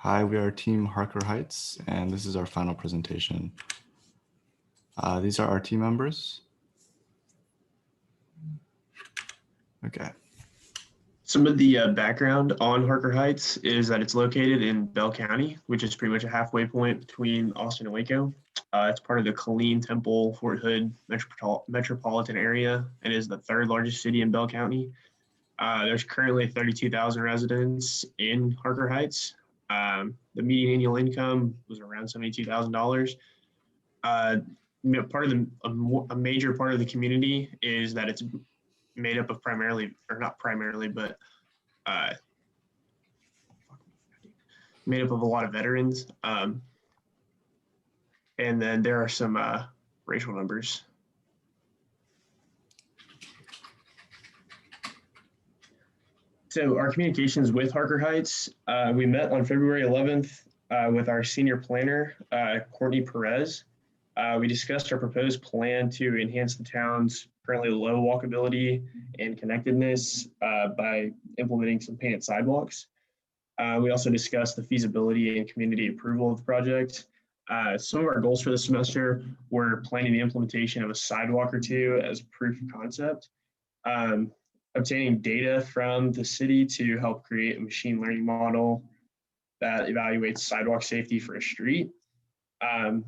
Hi, we are Team Harker Heights, and this is our final presentation. These are our team members. Okay. Some of the background on Harker Heights is that it's located in Bell County, which is pretty much a halfway point between Austin and Waco. It's part of the Killeen, Temple, Fort Hood metropolitan area and is the third largest city in Bell County. There's currently 32,000 residents in Harker Heights. The median annual income was around $72,000. A major part of the community is that it's made up of made up of a lot of veterans. And then there are some racial numbers. So our communications with Harker Heights, we met on February 11th with our senior planner, Courtney Perez. We discussed our proposed plan to enhance the town's currently low walkability and connectedness by implementing some painted sidewalks. We also discussed the feasibility and community approval of the project. Some of our goals for the semester were planning the implementation of a sidewalk or two as proof of concept, obtaining data from the city to help create a machine learning model that evaluates sidewalk safety for a street. And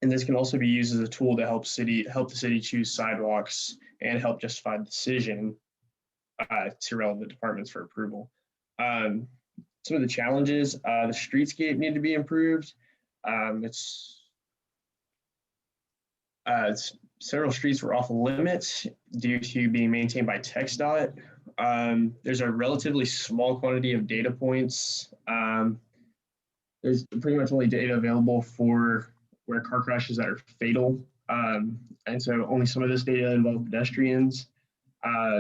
this can also be used as a tool to help the city choose sidewalks and help justify the decision to relevant departments for approval. Some of the challenges, the streetscape need to be improved. Several streets were off limits due to being maintained by TxDOT. There's a relatively small quantity of data points. There's pretty much only data available for where car crashes that are fatal. And so only some of this data involve pedestrians.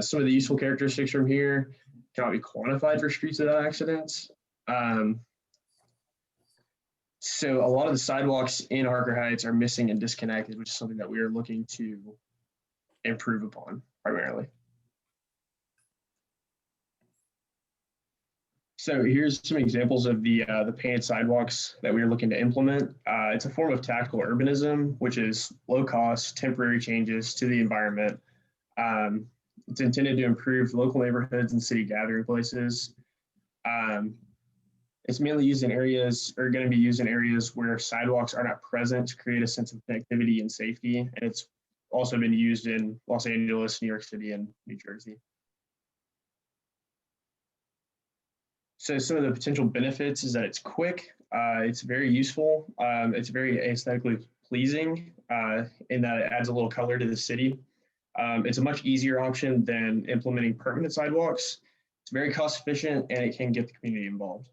Some of the useful characteristics from here cannot be quantified for streets without accidents. So a lot of the sidewalks in Harker Heights are missing and disconnected, which is something that we are looking to improve upon primarily. So here's some examples of the painted sidewalks that we are looking to implement. It's a form of tactical urbanism, which is low cost, temporary changes to the environment. It's intended to improve local neighborhoods and city gathering places. It's mainly used in areas, or going to be used in areas where sidewalks are not present to create a sense of connectivity and safety. And it's also been used in Los Angeles, New York City, and New Jersey. So some of the potential benefits is that it's quick, it's very useful, it's very aesthetically pleasing in that it adds a little color to the city. It's a much easier option than implementing permanent sidewalks. It's very cost efficient and it can get the community involved.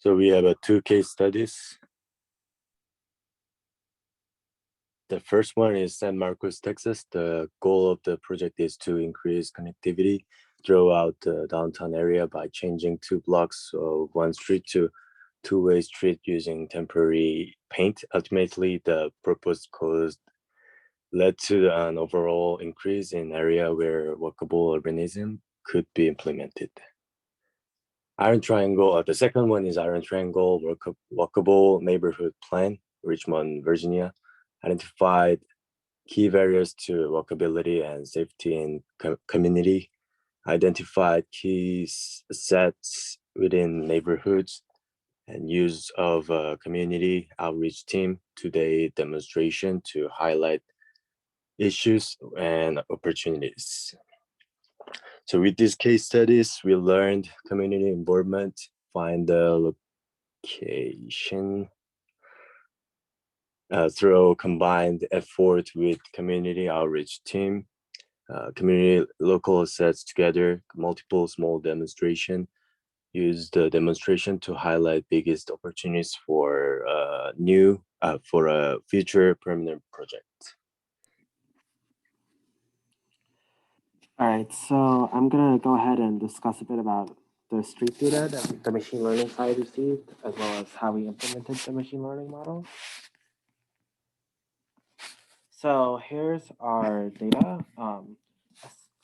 So we have two case studies. The first one is San Marcos, Texas. The goal of the project is to increase connectivity throughout the downtown area by changing 2 blocks of one street to two-way street using temporary paint. Ultimately, the proposed code led to an overall increase in area where walkable urbanism could be implemented. Iron Triangle, the second one is Iron Triangle Walkable Neighborhood Plan, Richmond, Virginia, identified key barriers to walkability and safety in community, identified key sets within neighborhoods, and use of a community outreach team today demonstration to highlight issues and opportunities. So with these case studies, we learned community involvement, find the location through combined effort with community outreach team, community local assets together, multiple small demonstration, use the demonstration to highlight biggest opportunities for for a future permanent project. All right, so I'm gonna go ahead and discuss a bit about the street data that the machine learning side received, as well as how we implemented the machine learning model. So here's our data.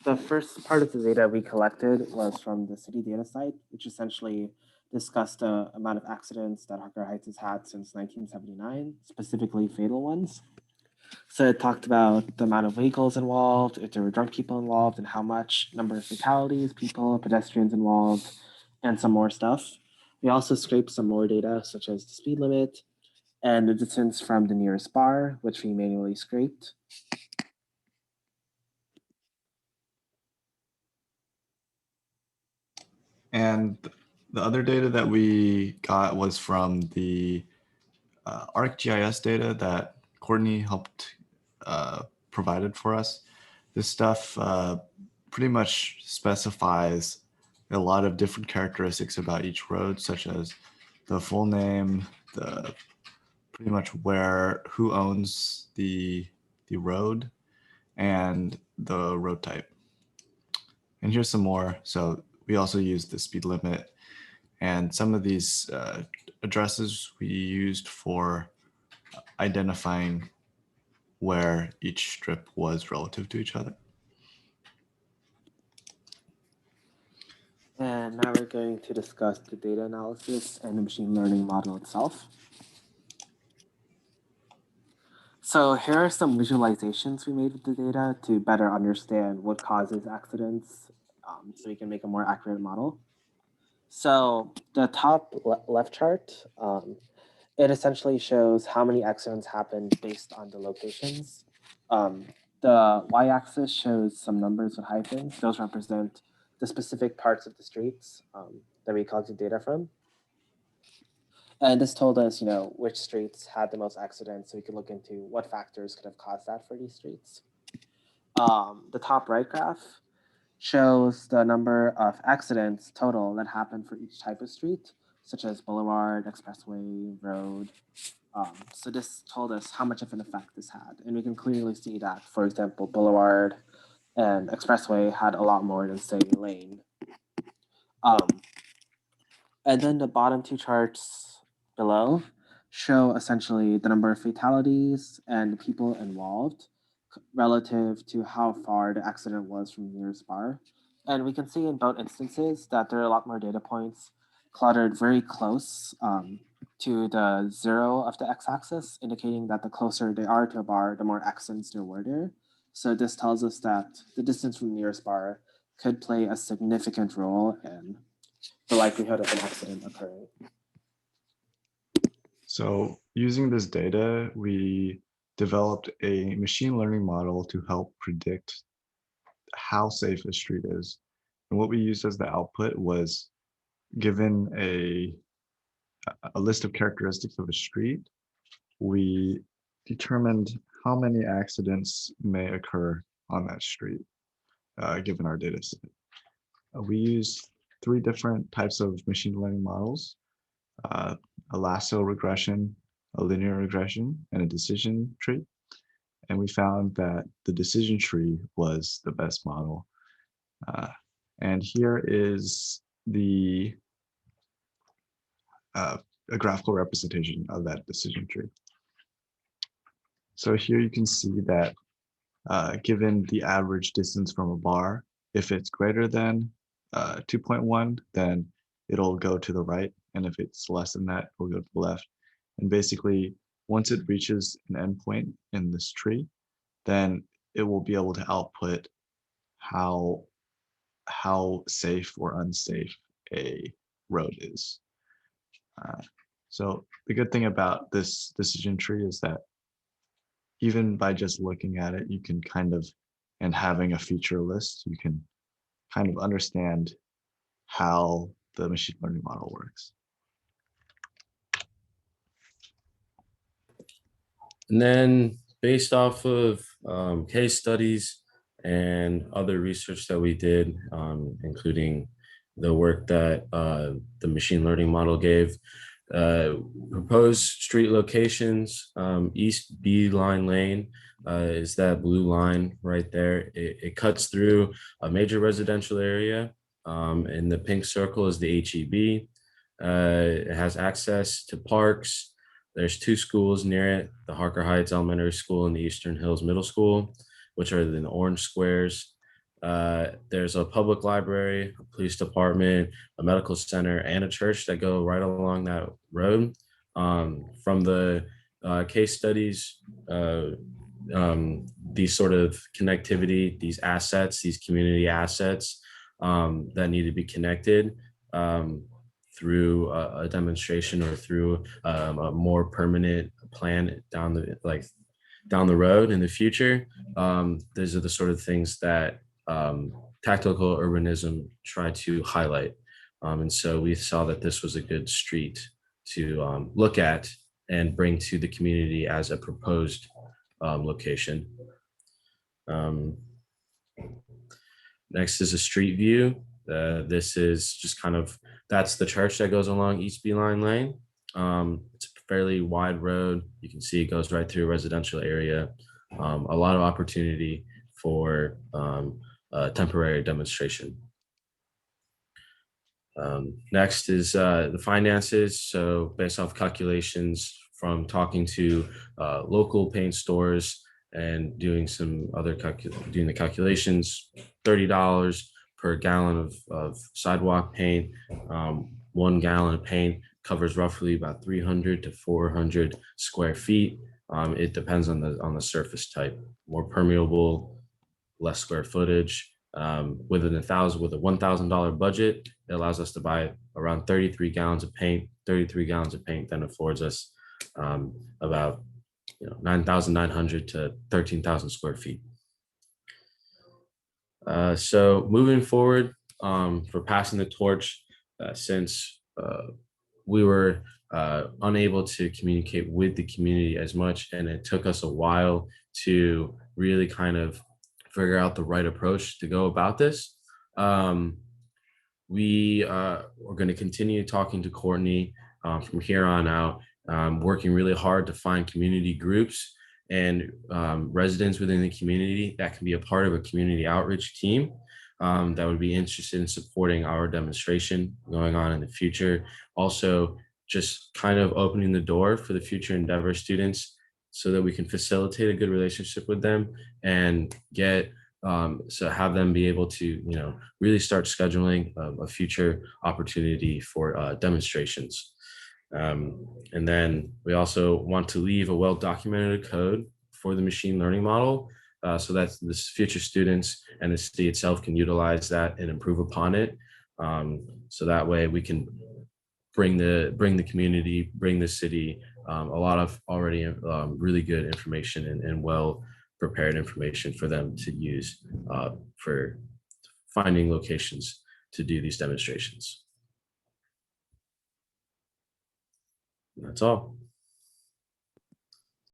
the first part of the data we collected was from the city data site, which essentially discussed the amount of accidents that Harker Heights has had since 1979, specifically fatal ones. So it talked about the amount of vehicles involved, if there were drunk people involved, and how much, number of fatalities, people, pedestrians involved, and some more stuff. We also scraped some more data, such as the speed limit and the distance from the nearest bar, which we manually scraped. And the other data that we got was from the ArcGIS data that Courtney helped provided for us. This stuff pretty much specifies a lot of different characteristics about each road, such as the full name, the pretty much who owns the road, and the road type. And here's some more. So we also used the speed limit, and some of these addresses we used for identifying where each strip was relative to each other. And now we're going to discuss the data analysis and the machine learning model itself. So here are some visualizations we made with the data to better understand what causes accidents, so we can make a more accurate model. So the top left chart, it essentially shows how many accidents happened based on the locations. The y-axis shows some numbers with hyphens. Those represent the specific parts of the streets that we collected data from. And this told us, which streets had the most accidents, so we could look into what factors could have caused that for these streets. The top right graph shows the number of accidents total that happened for each type of street, such as boulevard, expressway, road. So this told us how much of an effect this had. And we can clearly see that, for example, boulevard and expressway had a lot more than, say, lane. And then the bottom two charts below show essentially the number of fatalities and the people involved relative to how far the accident was from the nearest bar. And we can see in both instances that there are a lot more data points cluttered very close to the 0 of the x-axis, indicating that the closer they are to a bar, the more accidents there were there. So this tells us that the distance from the nearest bar could play a significant role in the likelihood of an accident occurring. So using this data, we developed a machine learning model to help predict how safe a street is. And what we used as the output was, given a list of characteristics of a street, we determined how many accidents may occur on that street, given our data set. We used 3 different types of machine learning models, a lasso regression, a linear regression, and a decision tree. And we found that the decision tree was the best model. And here is a graphical representation of that decision tree. So here you can see that given the average distance from a bar, if it's greater than 2.1, then it'll go to the right. And if it's less than that, it'll go to the left. And basically, once it reaches an endpoint in this tree, then it will be able to output how safe or unsafe a road is. So the good thing about this decision tree is that even by just looking at it, you can and having a feature list, you can kind of understand how the machine learning model works. And then based off of case studies and other research that we did, including the work that the machine learning model gave, proposed street locations, East Beeline Lane is that blue line right there. It cuts through a major residential area, and the pink circle is the HEB. It has access to parks. There's 2 schools near it, the Harker Heights Elementary School and the Eastern Hills Middle School, which are the orange squares. There's a public library, a police department, a medical center, and a church that go right along that road. From the case studies, these sort of connectivity, these assets, these community assets that need to be connected through a demonstration or through a more permanent plan down the road in the future. These are the sort of things that tactical urbanism tried to highlight. And so we saw that this was a good street to look at and bring to the community as a proposed location. Next is a street view. This is just kind of, that's the church that goes along East Beeline Lane. It's a fairly wide road. You can see it goes right through a residential area. A lot of opportunity for a temporary demonstration. Next is the finances. So based off calculations from talking to local paint stores and doing some other doing the calculations, $30 per gallon of sidewalk paint. 1 gallon of paint covers roughly about 300 to 400 square feet. It depends on the surface type. More permeable, less square footage. With a $1,000 budget, it allows us to buy around 33 gallons of paint. 33 gallons of paint then affords us about 9,900 to 13,000 square feet. So moving forward, for passing the torch, since we were unable to communicate with the community as much, and it took us a while to really kind of figure out the right approach to go about this. We are going to continue talking to Courtney from here on out, working really hard to find community groups and residents within the community that can be a part of a community outreach team that would be interested in supporting our demonstration going on in the future. Also, just kind of opening the door for the future ENDEAVR students so that we can facilitate a good relationship with them and get so have them be able to really start scheduling a future opportunity for demonstrations. And then we also want to leave a well-documented code for the machine learning model so that this future students and the city itself can utilize that and improve upon it. So that way we can bring the community, bring the city a lot of already really good information and well prepared information for them to use for finding locations to do these demonstrations. That's all.